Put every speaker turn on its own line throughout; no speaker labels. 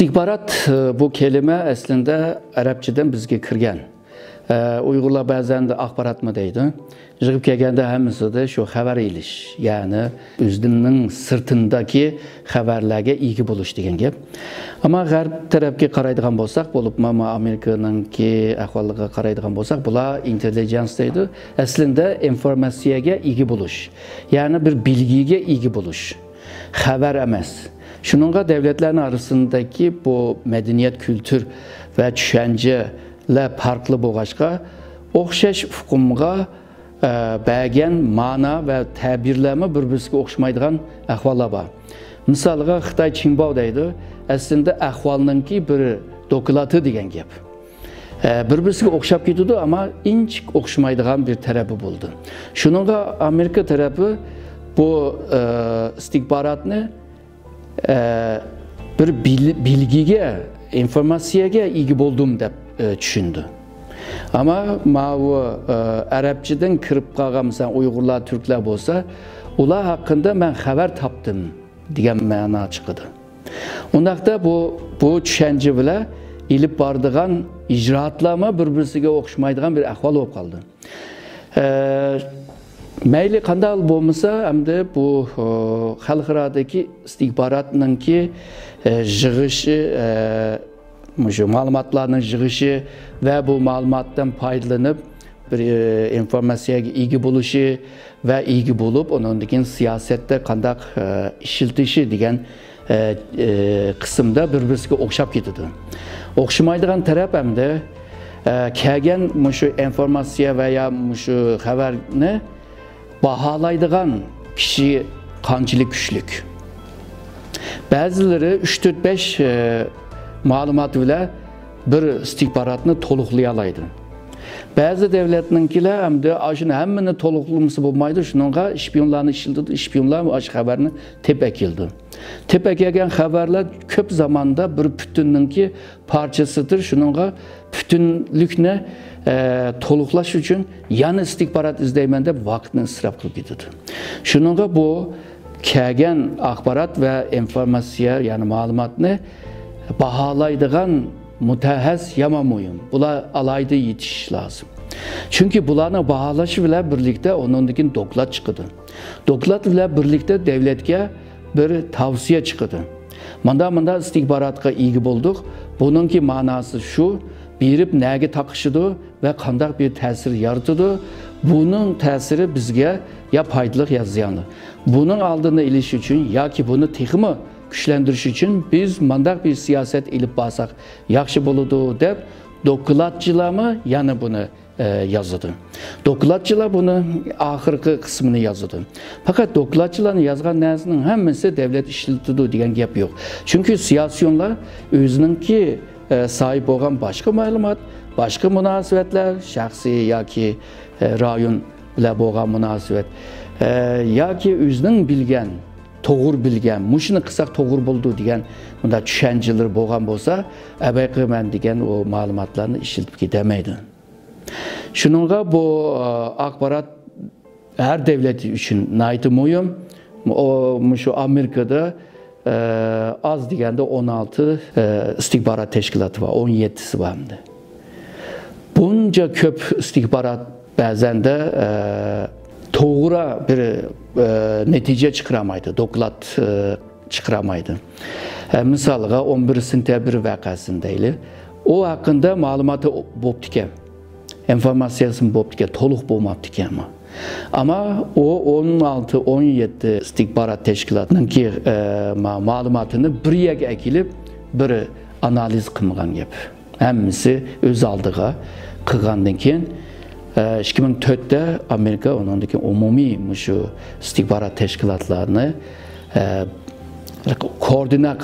İstihbarat bu kelime aslında Arapçadan bizga kirgan. Uyg'urlar ba'zan axborot mı deydi. Yig'ib kelganda hammasi de shu xabar ilish, ya'ni o'zining sirtindagi xabarlarga ega bo'lish degan gap. Ammo g'arb tarafga qaraydigan bo'lsak, bo'libmi Amerikaningki ahvoliga qaraydigan bo'lsak, bular intelligence deydi. Aslında informatsiyaga ega bo'lish, ya'ni bir bilgiga ega bo'lish. Xabar emas. Şununla devletlerin arasındaki bu medeniyet, kültür ve düşünceler farklı boğaçqa, oxşaş hukumga bəgən mana ve təbirləmə bir-birisiga oxşmaydigan ahvallar var. Misalға Xitay Çinbao deydi, aslında ahvalınınki bir dokulatı degan gap. Bir-birisiga oxşab ketdi, ama inçik oxşmaydigan bir tarafı buldu. Şununla Amerika tarafı bu istihbaratni bir bilgiga, informatsiyaga ega bo'ldim deb düşündü. Ama bu Arapçadan kirib qolgan mesela Uyg'urlar, Türkler bo'lsa, ular haqida men xabar topdim degan ma'no chiqadi. Undaqda bu tushuncha bilan ilib boradigan ijroatlarma bir-birisiga o'xshamaydigan bir ahvol bo'lib qoldi. Mayli qanday bo'lmasa, hamda bu xalqarodagi istihbaratninki yig'ishi, şu ma'lumotlarning yig'ishi ve bu ma'lumotdan foydalanib bir informatsiyaga ega bo'lishi ve ega bo'lib, undan keyin siyosatda qanday ishiltishi degan qismda bir-birisiga o'xshab ketadi. O'xshamaydigan taraf hamda kelgan shu informatsiya veya shu xabarni bahalaydigan kişi qanchalik kuchlik. Bazıları 3-4-5 malumat bilan bir istihbaratni to'liqlay oladi. Ba'zi davlatlarninkilar hamda ashuni hammani to'liqlamasa bo'lmaydi. Shuningga shpionlarni ishlatdi, shpionlar ash xabarni tepa keldi. Tepa kelgan xabarlar ko'p zamonda bir butunninki parchasidir. Shuningga butunlikni to'liqlash uchun yana istihbarat izlayman deb vaqtni isrof qilib ketadi. Shuningga bu kelgan axborot va informatsiya, ya'ni ma'lumotni bahalaydigan mutaxassis yaman muhim. Bular alayda yetiş lazım. Çünkü bularni bahalaşı bilan birlikte onundakin doklad çıkıdı. Doklad bilan birlikte devletke bir tavsiye çıkıdı. Manda istihbaratga ega bo'ldik. Bununki manası şu, berib nega taqishidi ve qanday bir ta'sir yaratadi. Bunun ta'siri bizga ya foydali ya ziyonli. Bunun aldığını ilish uchun yoki buni texmi güçlendiriş için biz mandak bir siyaset ilip basak yaxşı boludu deb dokladçılarımı yani bunu yazdı. Dokladçılar bunu ahırkı kısmını yazdı. Fakat dokladçıların yazgan nəsinin hemmesi devlet işletidu degan gap yok. Çünkü siyasiyonlar özününki sahip olan başka malumat, başka münasebetler, şahsi yoki rayon bilan bo'lgan münasebet yoki özünün bilgen to'g'ri bilgan, mushuni qilsak to'g'ri bo'ldi degan bunda tushunchalar bo'lgan bo'lsa, abay qilman degan o ma'lumotlarni ishiltib ketamaydi. Shuningga bu axborot har davlat uchun nihoyat muhim. Shu Amerikada az deganda 16 istihbarat tashkiloti var, 17'si var hamda. Bunca ko'p istihbarat ba'zan da to'g'ri bir netice çıkaramaydı, doklad çıkaramaydı. Misalga 11 sentyabr vakasındaydı. O hakkında malumatı bo'lib ekan, informatsiyasi bo'lib ekan, to'liq bo'lmabdi ekan. Ama o 16-17 istihbarat tashkilotininki ma'lumotini bir yerga akilib, bir analiz qilgan gap. Hammasi o'z oldiga qilgandan keyin 2004'te Amerika onundaki umumiy şu istihbarat teşkilatlarını koordine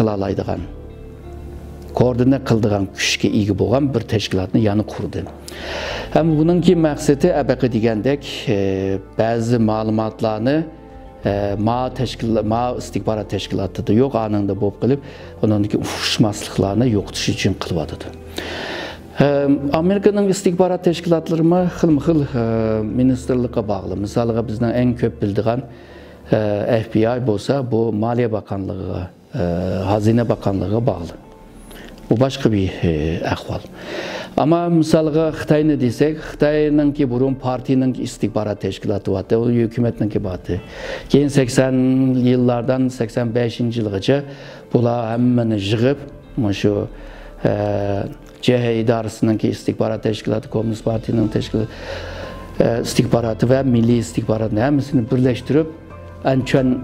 kıldığan güçke ega bo'lgan bir teşkilatını yanı kurdu. Hem bununki maksati abaqa degandek bazı malumatlarını ma istihbarat teşkilatıda yok anında bo'lib qilib, onundaki ufuşmaslıklarını yo'qotish uchun qilyapti. Amerika'nın istihbarat teşkilatları xil ministerlikka bağlı. Misalga bizden en köp bildiğin FBI bo'lsa, bu Maliye Bakanlığı, Hazine Bakanlığı bağlı. Bu başka bir ahval. Ama misalga Xitayni desek, Xitayninki burun partinin istihbarat teşkilatı vardı, o hükümetinki vardı. Keyin 80 yıllardan 85 yılgacha bular hammani yig'ib, şu CH idarəsininki istihbarat teşkilatı, Komünist Parti'nin teşkilatı, istihbaratı ve milli istihbaratını hepsini birleştirip Ançan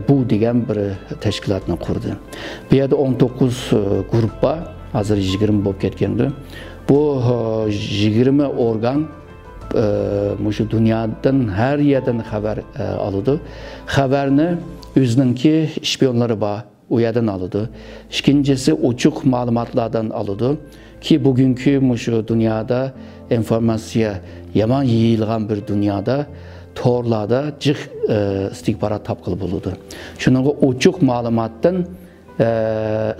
bu degan bir teşkilatını kurdu. Bu yerda 19 grup var, hazır 20 bo'lib ketgandi. Bu 20 organ şu dünyadan her yerden haber aldı. Haberini özününki şpiyonları var, o yerden aldı. İkincisi uçuk malumatlardan aldı ki bugünkü şu dünyada informasiya yaman yayılgan bir dünyada torlarda cık istihbarat tapqılı bulundu. Şunun uçuk malumattan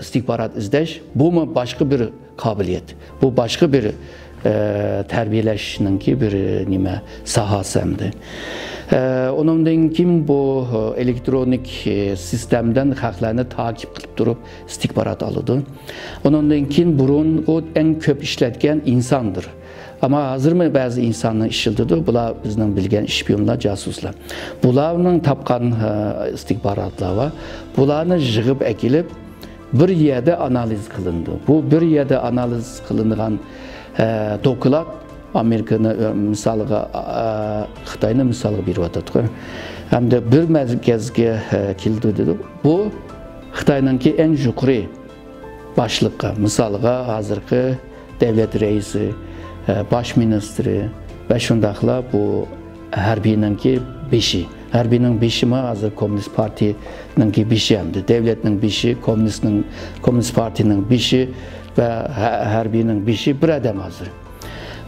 istihbarat izleş, bu mu başka bir kabiliyet, bu başka bir terbiyeleşninki bir nime sahası hemdi. Onundan kim bu elektronik sistemden haklarını takip kılıp durup istihbarat aldı. Onundan kim burun o en köp işletken insandır. Ama hazır mı bazı insanlar işildirdi? Bunlar bizden bilgen şpiyonlar, casuslar. Bunların tapkan istihbaratlar var. Bunlarını yığıp ekilip bir yerde analiz kılındı. Bu bir yerde analiz kılınған dokulat Amerika'nın misalga, Xitay'nın misalga bir vatandaşı. Hem de bir merkezge kildi dedi. Bu Xitay'nınki en yukarı başlıkka, misalga hazırki devlet reisi, baş ministri ve şundakla bu harbiyninki beşi. Harbinin beşi mi hazır Komünist Parti'ninki beşi hemdi. Devletinin beşi, Komünist Parti'nin beşi ve harbinin beşi bir adam hazır.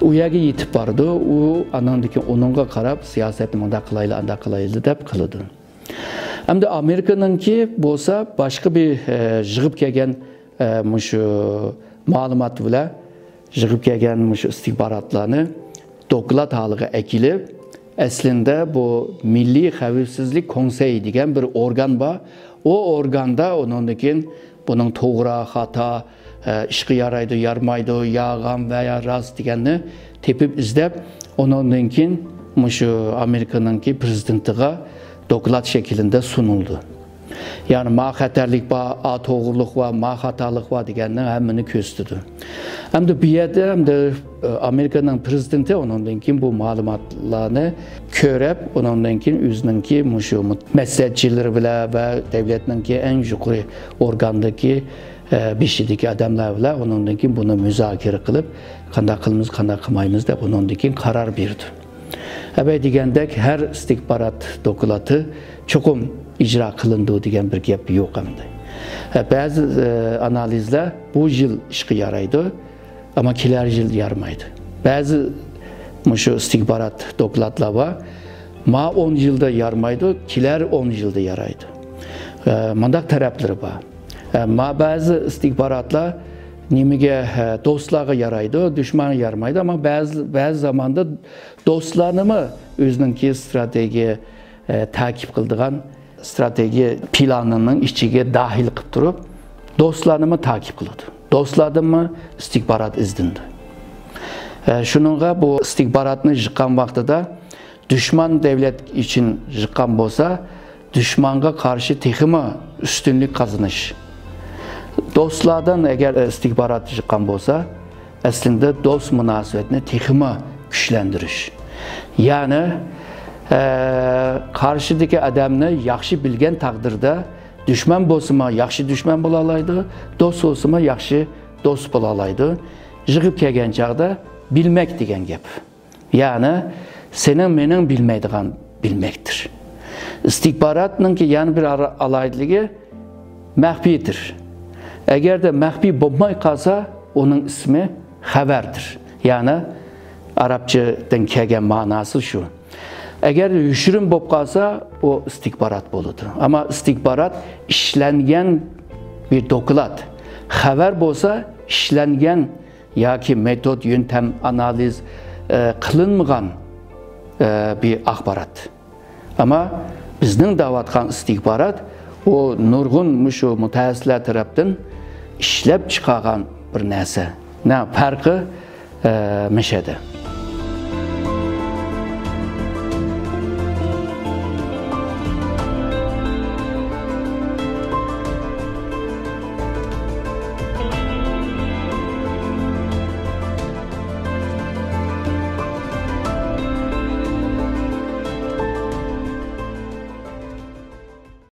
O yerge yetip bardı, o anandaki onunla karab siyasetini anda kılaylı dep kılıdı. Hem de Amerika'nınki bolsa başka bir jığıp kelgen malumat bile yığıp kelgen istihbaratlarını doklat halıga ekilip aslında bu Milli Xavfsizlik Konseyi degan bir organ var. O organda onundakin bunun toğra, hata, işqi yaraydı, yarmaydı, yağan veya rast deganni tepip izlep onundakin şu Amerika'nınki prezidentiga doklat şeklinde sunuldu. Yani ma xatarlik var, a toğruluk var, ma hatalık var deganni hemmini köstüdü. Hem de bir yerde hem de Amerika'nın prezidenti onundankin bu malumatlarını körep onundankin özününki şu meslekçileri bile ve devletninki en yukarı organdaki bişideki adamlar bile onundankin bunu müzakere kılıp kanda kılımız kanda kılmayımız da onundankin karar verdi. Ebe degendek her istihbarat dokulatı çokum icra kılındığı degen bir gap yok hem de. Bazı analizler bu yıl işqi yaraydı ama kiler yıl yarmaydı. Bazı şu istihbarat dokulatlar var. Ma 10 yılda yarmaydı, kiler 10 yılda yaraydı. Mandak tarafları var. Ma bazı istihbaratlar nimige dostlarga yaraydı, düşmana yarmaydı ama bazı zamanda dostlarını mı özününki strateji takip kıldığan strateji planının içine dahil kılıp durup dostlarını mı takip kıldı. Dostlardan mı istihbarat izdindi. Şununla bu istihbaratını yıkan vaxtıda düşman devlet için yıkan bolsa düşmanga karşı tehime üstünlük kazanış. Dostlardan eğer istihbarat yıkan bolsa aslında dost münasebetini tehime güçlendiriş. Yani karşıdaki adamını yaxşı bilgen takdirde düşman bolsama yaxşı düşman bolalaydı, dost olsama yaxşı dost bolalaydı. Yığıp kelgen çağda bilmek degen gap. Yani senin menin bilmeydiğin bilmektir. İstihbaratınki yani bir alaydığı məxfidir. Eğer de məxfi bulmay kalsa onun ismi haberdir. Yani Arapçadan kelgen manası şu. Eğer yüşürün bop kalsa o istihbarat boludur. Ama istihbarat işlengen bir dokulat. Haber bolsa işlengen ya ki metod, yöntem, analiz kılınmagan bir akbarat. Ama bizning davatkan istihbarat o nurgun müşu mütehassisler tarafından ishlab chiqargan bir narsa. Ne farqi meşede.